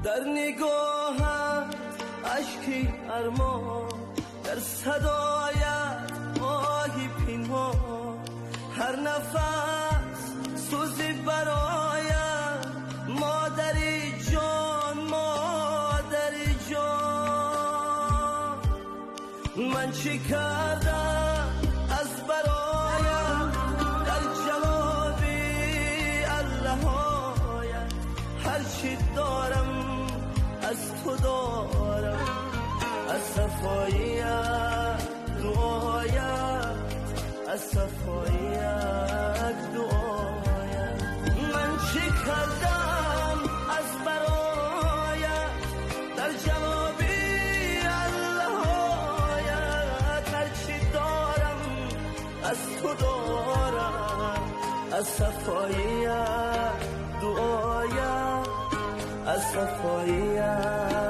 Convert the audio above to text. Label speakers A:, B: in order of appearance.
A: در نگاهم اشکی ارمان، در صدایت آهی پنهان، هر نفس سوزی برایم مادری جان، مادری جان. من چی کردم از برایم در جوابی اللهایت، هر چی دارم از تو دارم، از صفاییت دعایت، از صفاییت دعایت. من چی کردم از برایت در جوابی اللهایت، هر چی دارم از تو دارم، از صفاییت دعایت، از صفاییت